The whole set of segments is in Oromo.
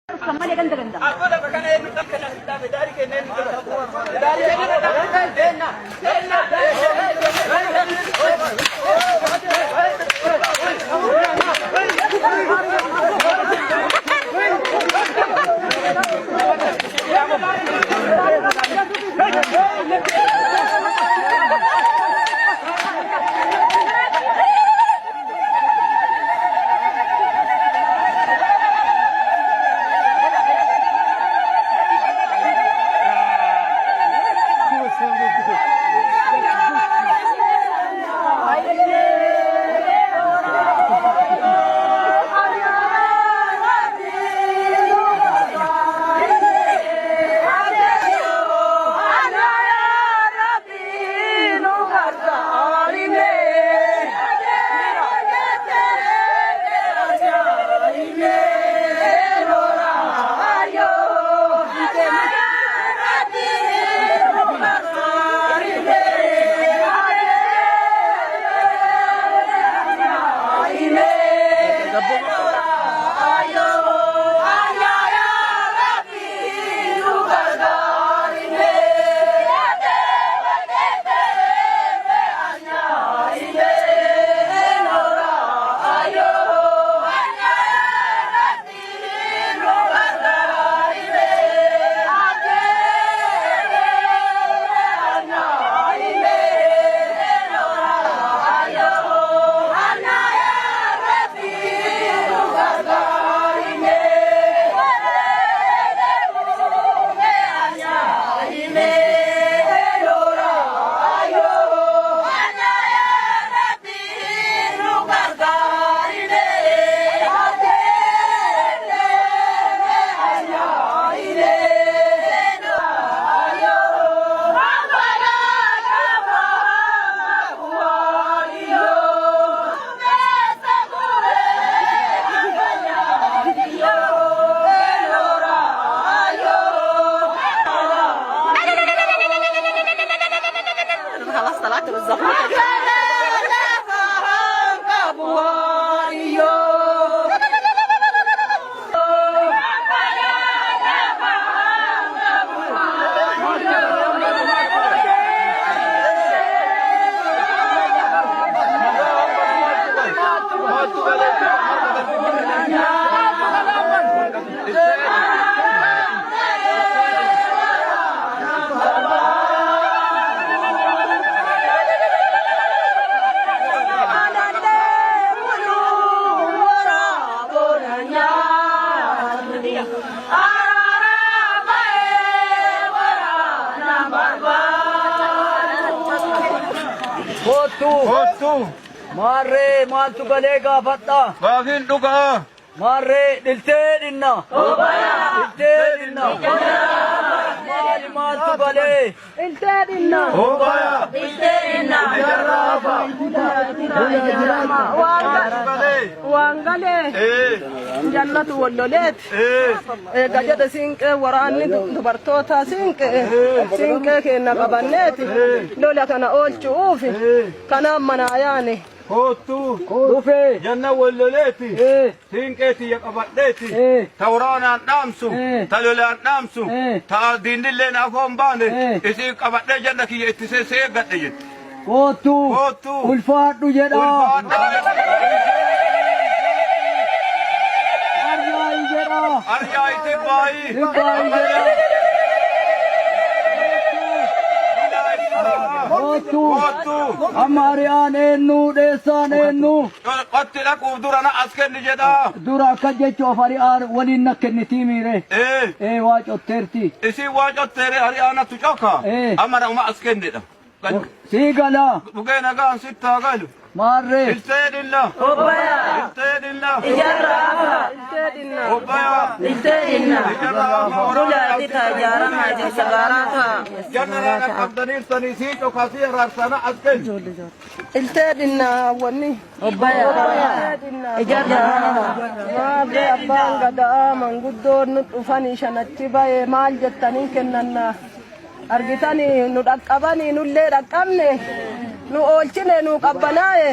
Sama dia ganda-ganda. Ako na baka na yun ang dari kinin. Dari kinin na. خلاص طلعت بالظبط. Hotu. Mare maltu galega fatta. Bagin duga. Mare dilte dinna. Obaya. Dilte dinna. Mare maltu gale. Dilte dinna. Obaya. Dilte dinna. Jarraba. Wangale. Jannatu wallolet. Gajada sinqe waraanni dubartoota sinqe kenna qabanneeti lola kana oolchuufi kana manayaani Hotu. Dufe. Janna walloleti. Sinqeti yaqabadeti. Tawrana damsu. Talola damsu. Ta dindille na fombane. Isi qabadde janna ki ittise se gadde jit. Hotu. Hotu. Ulfaadhu jedha. Aryaai jedha. Aryaai tibbai. Tibbai jedha. Hotu. Amari aanennu dheessaanennu. Qotti dhaquu durana as kenni jedha. Dura akka jechuuf ari'aan waliin na kennitii miire. Waa cotteerti. Isi waa cotteere ari'aanatu coka. Amara uma as kennidha. Sii gala. Bugee nagaan sittaa galu. Maarre. Ilteedilla. Obaya. Ilteedilla. Ijarraafa. Ilteedinna. Obaya. Ilteedinna. Ijarraafa. Rulaati tajaarama jirsagaaraata. Jannarana qabdaniirsanii sii cokasii araarsana as kenni. Ilteedinna wanni. Obaya. Ijarraafa. Maabee abbaan gadaa manguddoon nu dhufanii shanatti bahe maal jettanii kennanna. Argitanii nu dhaqqabanii nullee dhaqqabne nu oolchine nu qabbanaaye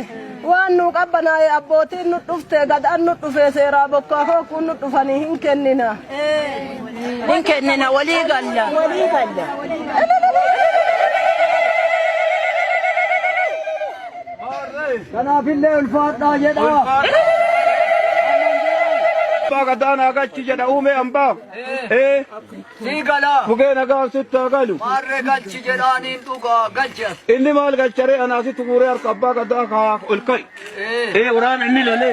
waan nu qabbanaaye abbootiin nu dhufte gadaan nu dhufe seeraa bokkaa hookuun nu dhufanii hin kennina walii galla kanaafillee ulfaadhaa jedhaa Gadana gachi jada ume amba sigala bugena ga sitta galu marre gachi jedhani duga gachas inni mal gachare anasi tugure ar kabba gada ka ulkai uran inni lole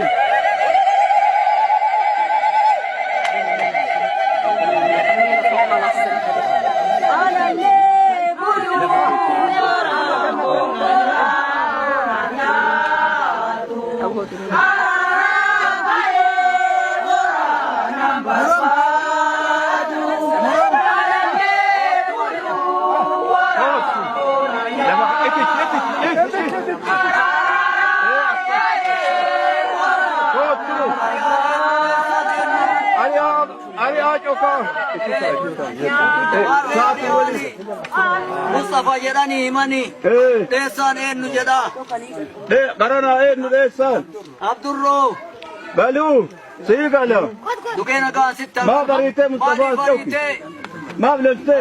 Mustafa jedhani mani deessan eenyu jedha garana eenyu deessan Abdurroo galu sigala dukeena gaa sitta ma barite Mustafa chawki ma blonte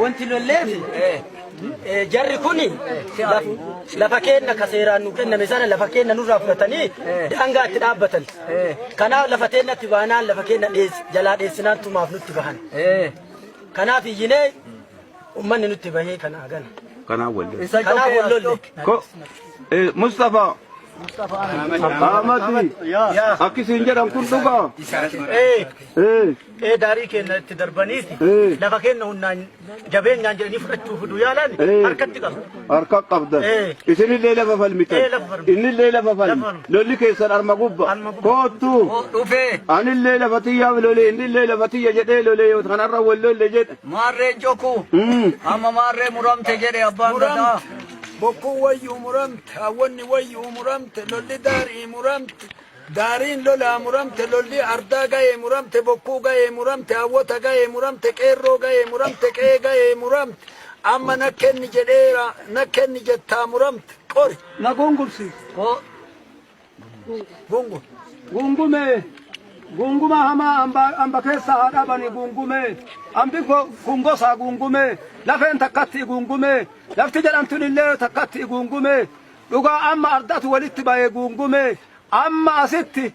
wanti lolleefi jarri kuni lafa keenna kaseeraan nu kenname sana lafa keenna nurraa fudhatanii daangaa itti dhaabbatan kanaaf lafa teennatti baanaan lafa keenna jalaa dheessinaan tumaaf nutti bahan kanaaf iyyinee ummanni nutti bahee kanaa gana kana wolle kanaaf wollolle ko Mustafa Ahmadi akkisin jedhan kun dhugaa daarii keenna itti darbaniiti lafa keenna hunnaan jabeenyaan jedhanii fudhachuuf fiduu yaalan harkatti qabu harka qabda isinillee lafa falmitan innillee lafa falmi lolli keessan arma gubba kootu dhufee anillee lafa tiyyaaf lole innillee lafa tiyya jedhee lole yoo kanarra wallolle jedhe maarreen joku amma maarree muramte jedhe abbaan gadaa bokkuu wayyuu muramte hawwanni wayyuu muramte lolli daarii muramte daariin lolaa muramte lolli ardaa ga'ee muramte bokkuu ga'ee muramte hawwata ga'ee muramte qeerroo ga'ee muramte qe'ee ga'ee muramte amma nakkenni jedheera nakkenni jettaa muramte qori na gungumsi gungume gunguma hama amba keessa haa dhabani gungume ambi gungosa gungume lafeen takkatti gungume lafti jedhamtunillee takkatti gungume dhugaa amma ardatu walitti ba'ee gungume amma asitti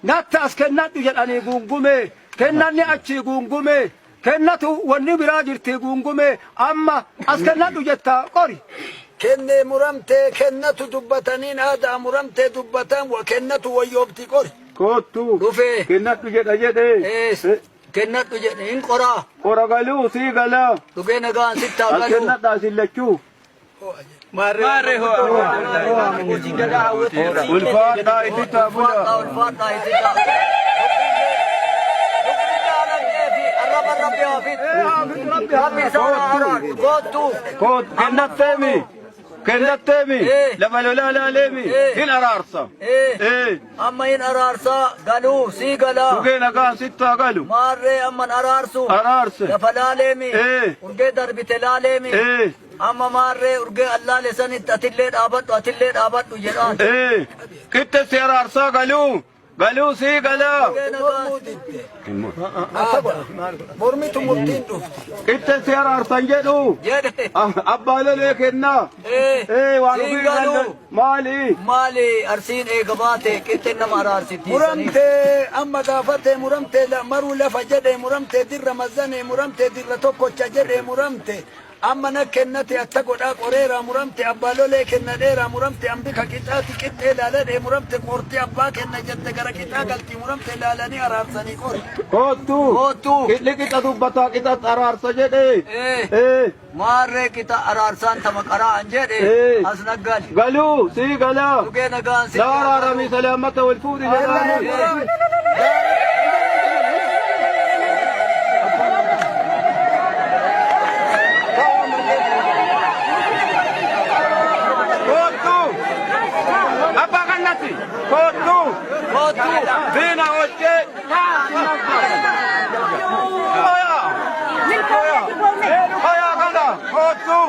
natti as kennadhu jedhanii gungume kennanni achi gungume kennatu wanni biraa jirti gungume amma as kennadhu jetta qori kennee muramte kennatu dubbataniin aadaa muramte dubbatan wa kennatu wayyoobti qori kootu dhufee kennadhu jedha jedhe kennadhu jedhe hin qoraa qora galuu sii gala dhugee nagaan sittaa as galuu kennadhaa sillachuu maarree ulfaadhaa itita bula ulfaadhaa itita koot kennattemi lafa lolaa laalemi hin araarsa amma hin araarsa galuu sii gala dhugee nagaan sittaa galu maarree amman araarsu araarse lafa laaleemi urgee darbite laaleemi amma maarree urgee allaale sanitti atillee dhaabadhu jedhaan kitte si araarsaa galuu galuu sii gala mormitu murtiin dhufti kitte si araarsan jedhu abbaa lolee kennaa waan maali arsiin eega baate kitte nama araarsiti muramte amma gaafate muramte maruu lafa jedhe muramte dirra mazane muramte dirra tokkocha jedhe muramte amma na kennate atta godhaa qoreera muramte abbaa lolee kennadeera muramte ambika qixaati qixxee laaladhe muramte qorti abbaa kenna jette gara qixaa galti muramte laalanii araarsanii qori kootu qixli qixa dubbataa qixatti araarsa jedhe maarree qixa araarsaan tama qara'an jedhe as naggali galuu sii gala dhugee nagaan la araaramii salaamata wal fuudhi jedhaani kootu bina oche hoya kana kootu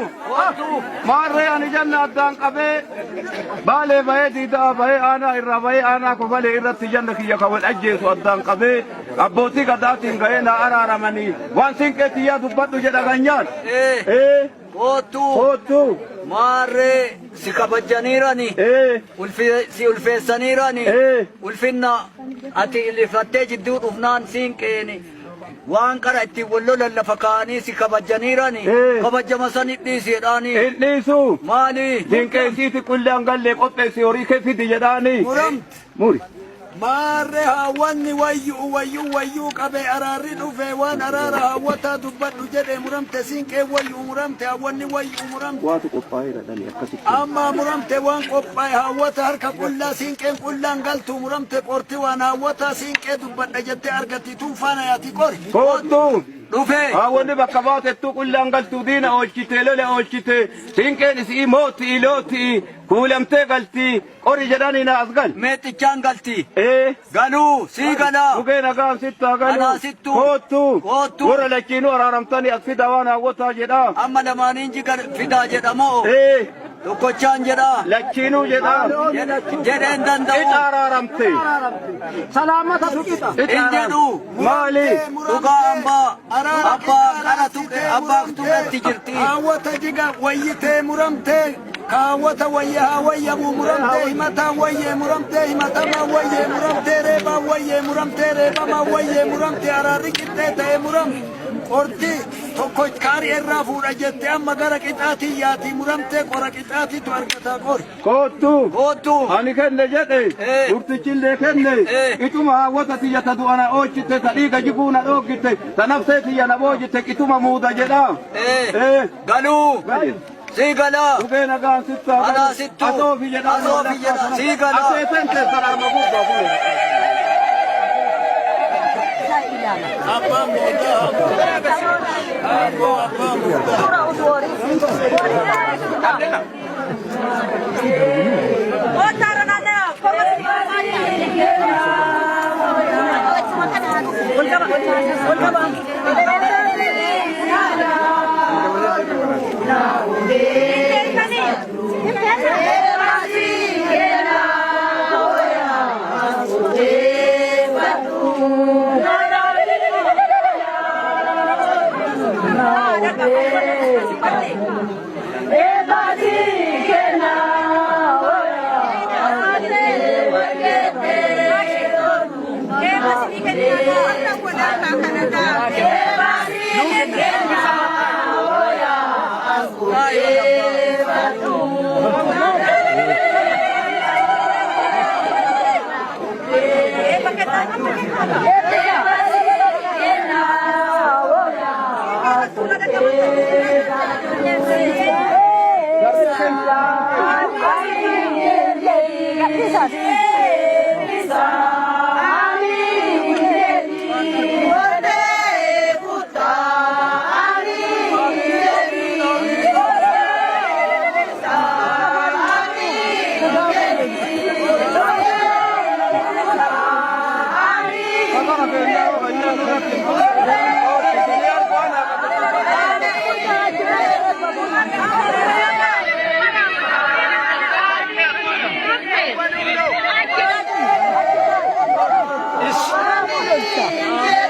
Marre ani janna addan qabe bale baye dida baye ana irra baye ana ko bale irra janna kiya ka wal ajjeesu addan qabe abboti gadatin gaena araramani wan sinketi ya dubbadhu jedha ganyan Otu Marre si kabajjanirani si ulfeessanirani ulfinna ati illifattee jidduu dhufnaan siinqeeni waan qara itti wallolan lafa kaanii si kabajjanirani kabajjama san hidhiisi jedhaani hidhiisu maali dinqeesiiti qullaan gallee qopheessi horii kee fidi jedhaani muri Marre hawanni wayyu qabe araarri dhufe waan araara hawwata dubbadhu jedhe muramte siinqee wayyu muramte hawanni wayyu muramte waatu qophaa'eera dhani akkasitti amma muramte waan qophaa'e hawwata harka qullaa siinqeen qullaan galtu muramte qorti waan hawwata siinqee dubbadha jette argatti tuunfaana yaati qori kootu dhufe hawwanni bakka baatettu qullaan galtu diina oolchite lola oolchite siinqeen isii mooti ilooti kuulamtee galti qori jedhani na asgal meexichaan galti galuu sii gala dhugee nagaan sitta galu anaa sittu kootu kootu warra lachiinuu araaramtanii as fida waan hawwataa jedha amma lamaaniin jigar fidaa jedhamoo tokkochaan jedha lachiinuu jedha jedheen danda'u qixa araaramte salaamata tuqita hin jedhu maali dhugaa abbaa qara tuqe abbaa tuqetti jirti hawwata jiga wayyitee muramtee kaawwata wayyaa wayyamu muramtee himataa wayyee muramtee himatamaa wayyee muramtee reebaa wayyee muramtee reebamaa wayyee muramtee araarri qixxee ta'e muram qorti tokko kaari irraa fuudha jette amma gara qixaatii yaati muramtee qora qixaatiitu argataa qori kootu ani kenne jedhe durtichillee kenne qixuma hawwata tiyya ta du'ana oolchite ta dhiiga jiguuna dhooggitte ta nafsee tiyya na boojite qixuma muuda jedha galuu Sigala. Dhugee nagaan sitta. Anaa sittu. Asoofi jedha. Asoofi jedha. Sigala. Aseeten keessa dhaama gubbaa fuule. Abbaan mootaa. Abbaan Is